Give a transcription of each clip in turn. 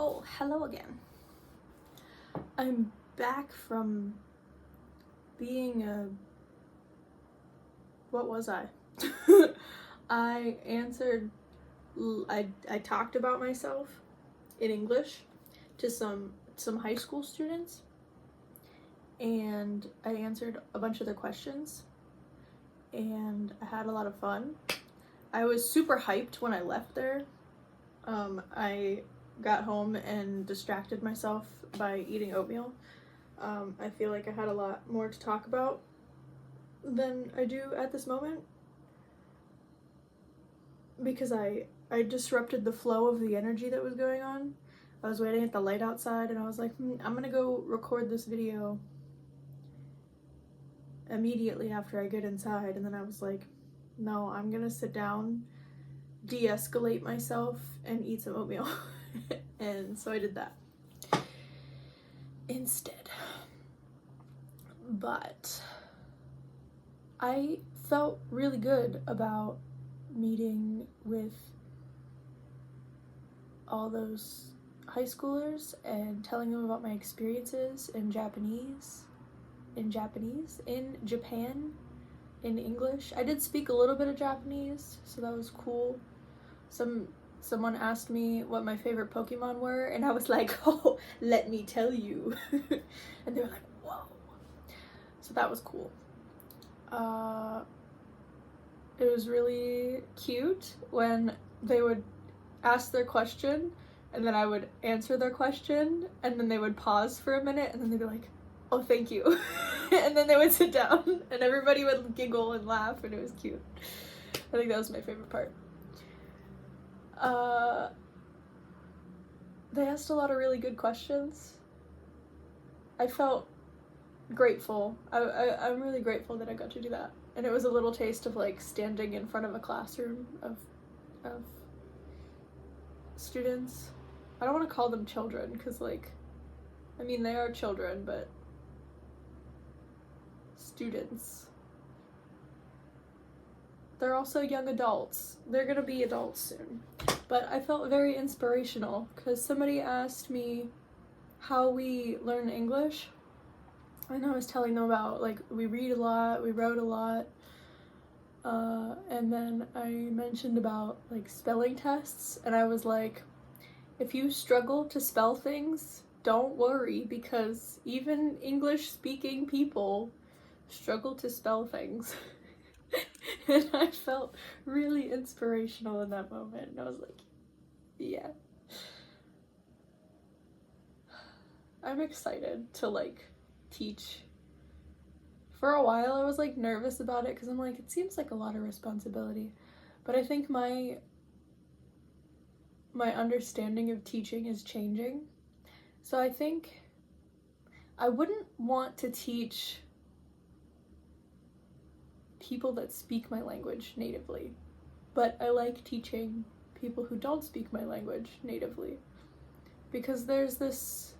Oh, hello again. I'm back from being what was I? I talked about myself in English to some high school students, and I answered a bunch of their questions, and I had a lot of fun. I was super hyped when I left there. I got home and distracted myself by eating oatmeal. I feel like I had a lot more to talk about than I do at this moment because I disrupted the flow of the energy that was going on. I was waiting at the light outside and I was like, I'm gonna go record this video immediately after I get inside, and then I was like, no, I'm gonna sit down, de-escalate myself, and eat some oatmeal. And so I did that instead. But I felt really good about meeting with all those high schoolers and telling them about my experiences in Japan, in English. I did speak a little bit of Japanese, so that was cool. Someone asked me what my favorite Pokemon were, and I was like, oh, let me tell you. And they were like, whoa. So that was cool. It was really cute when they would ask their question, and then I would answer their question, and then they would pause for a minute, and then they'd be like, oh, thank you. And then they would sit down, and everybody would giggle and laugh, and it was cute. I think that was my favorite part. They asked a lot of really good questions. I felt grateful. I'm really grateful that I got to do that. And it was a little taste of like standing in front of a classroom of students. I don't want to call them children because, like, I mean, they are children, but students. They're also young adults. They're gonna be adults soon. But I felt very inspirational because somebody asked me how we learn English, and I was telling them about, like, we read a lot, we wrote a lot, and then I mentioned about, like, spelling tests, and I was like, if you struggle to spell things, don't worry, because even English-speaking people struggle to spell things. And I felt really inspirational in that moment, and I was like, yeah. I'm excited to, like, teach. For a while I was, like, nervous about it because I'm like, it seems like a lot of responsibility, but I think my understanding of teaching is changing. So I think I wouldn't want to teach people that speak my language natively, but I like teaching people who don't speak my language natively, because there's this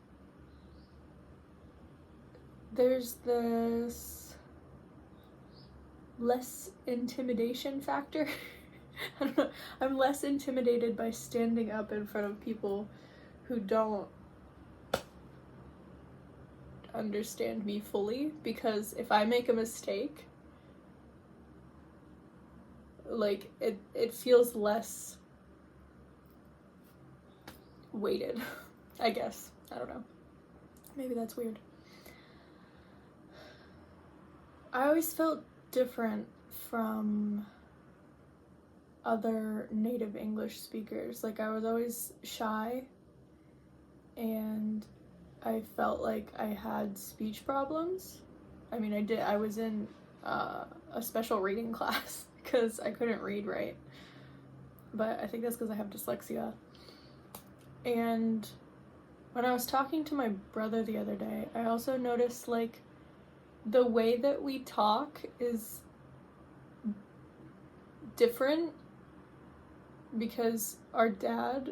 less intimidation factor. I don't know, I'm less intimidated by standing up in front of people who don't understand me fully, because if I make a mistake, like, it feels less weighted, I guess. I don't know. Maybe that's weird. I always felt different from other native English speakers. Like, I was always shy, and I felt like I had speech problems. I mean, I was in a special reading class because I couldn't read right, but I think that's because I have dyslexia. And when I was talking to my brother the other day, I also noticed, like, the way that we talk is different because our dad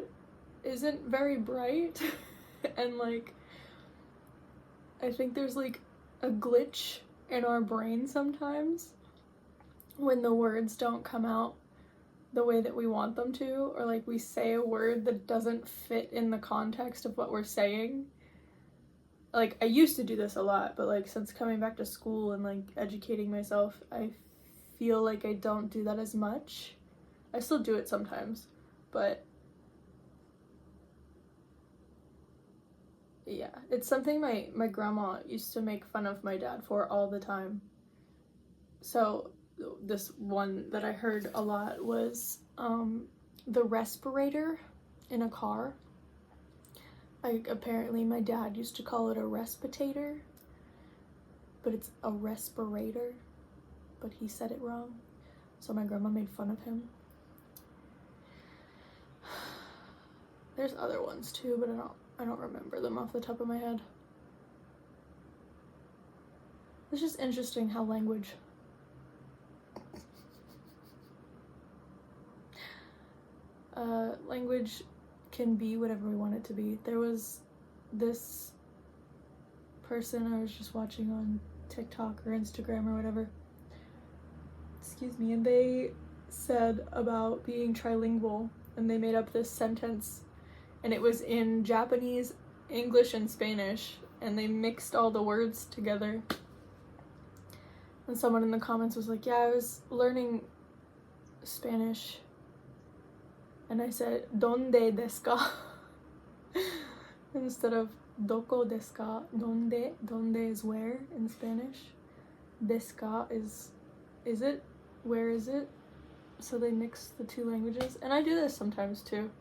isn't very bright. And, like, I think there's, like, a glitch in our brain sometimes when the words don't come out the way that we want them to, or like we say a word that doesn't fit in the context of what we're saying. Like, I used to do this a lot, but like since coming back to school and like educating myself, I feel like I don't do that as much. I still do it sometimes, but yeah, it's something my grandma used to make fun of my dad for all the time. So this one that I heard a lot was the respirator in a car. Like, apparently my dad used to call it a respirator, but it's a respirator, but he said it wrong, so my grandma made fun of him. There's other ones too, but I don't remember them off the top of my head. It's just interesting how language can be whatever we want it to be. There was this person I was just watching on TikTok or Instagram or whatever, excuse me, and they said about being trilingual, and they made up this sentence, and it was in Japanese, English, and Spanish, and they mixed all the words together. And someone in the comments was like, yeah, I was learning Spanish, and I said, ¿Dónde desu ka? Instead of ¿Doko desu ka? ¿Dónde? ¿Dónde is where in Spanish. Desu ka is it? Where is it? So they mix the two languages. And I do this sometimes too.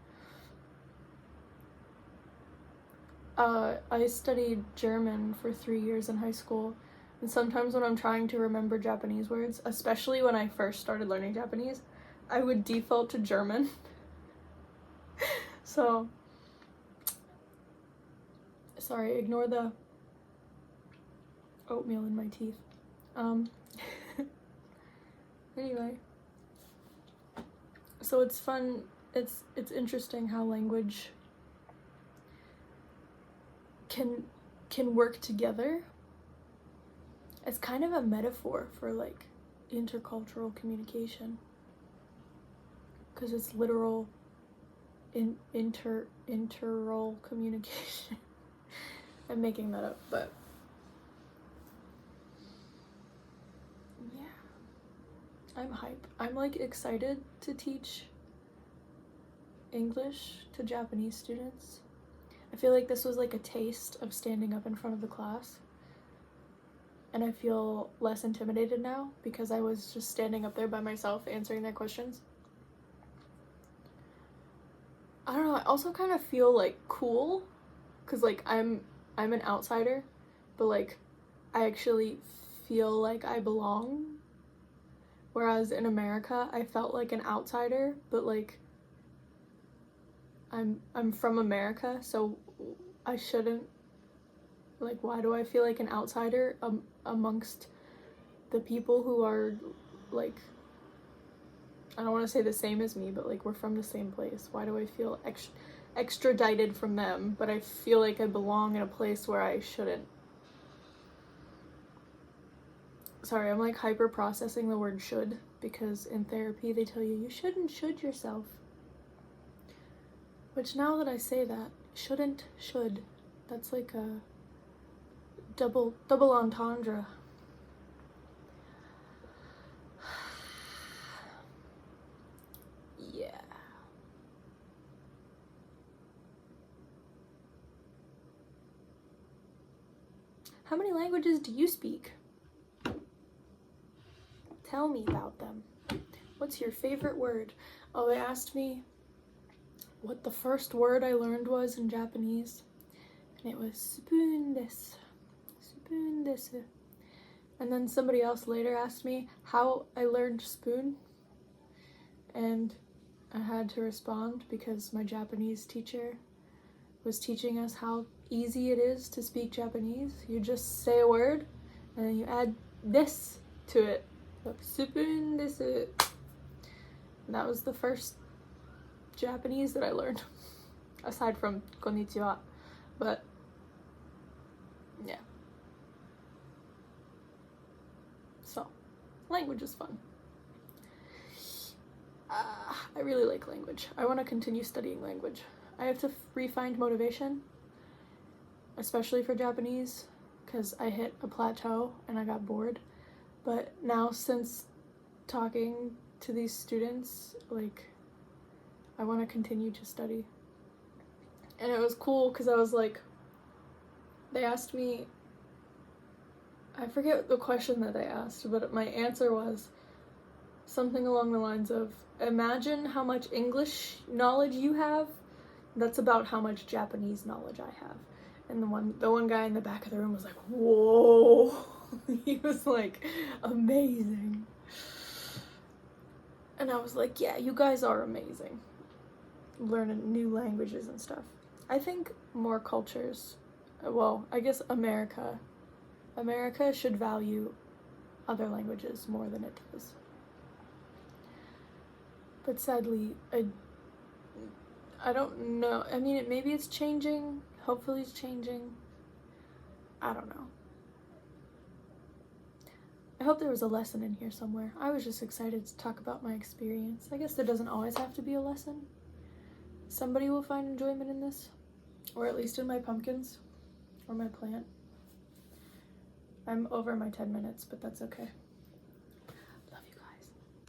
I studied German for 3 years in high school. And sometimes when I'm trying to remember Japanese words, especially when I first started learning Japanese, I would default to German. So, sorry, ignore the oatmeal in my teeth. Anyway, so it's fun, it's interesting how language can work together. It's kind of a metaphor for like intercultural communication, because it's literal interal communication. I'm making that up, but yeah, I'm hype. I'm like excited to teach English to Japanese students. I feel like this was like a taste of standing up in front of the class, and I feel less intimidated now because I was just standing up there by myself answering their questions. I don't know, I also kind of feel like cool, because like I'm an outsider, but like I actually feel like I belong. Whereas in America, I felt like an outsider, but like I'm from America, so I shouldn't, like, why do I feel like an outsider amongst the people who are like, I don't want to say the same as me, but like we're from the same place. Why do I feel extradited from them, but I feel like I belong in a place where I shouldn't? Sorry, I'm like hyper processing the word should, because in therapy they tell you shouldn't should yourself. Which, now that I say that, shouldn't should, that's like a double entendre. Yeah. How many languages do you speak? Tell me about them. What's your favorite word? Oh, they asked me what the first word I learned was in Japanese, and it was spoon desu. Spoon desu. And then somebody else later asked me how I learned spoon, and I had to respond because my Japanese teacher was teaching us how easy it is to speak Japanese. You just say a word and then you add this to it. So, spoon desu. And that was the first Japanese that I learned, aside from konnichiwa. But yeah, so language is fun. I really like language. I want to continue studying language. I have to re-find motivation, especially for Japanese, because I hit a plateau and I got bored. But now, since talking to these students, like, I want to continue to study. And it was cool because I was like, they asked me, I forget the question that they asked, but my answer was something along the lines of, imagine how much English knowledge you have, that's about how much Japanese knowledge I have. And the one guy in the back of the room was like, whoa. He was like, amazing. And I was like, yeah, you guys are amazing. Learning new languages and stuff. I think more cultures, well, I guess America should value other languages more than it does. But sadly, I don't know. I mean, maybe it's changing. Hopefully it's changing. I don't know. I hope there was a lesson in here somewhere. I was just excited to talk about my experience. I guess there doesn't always have to be a lesson. Somebody will find enjoyment in this. Or at least in my pumpkins. Or my plant. I'm over my 10 minutes, but that's okay.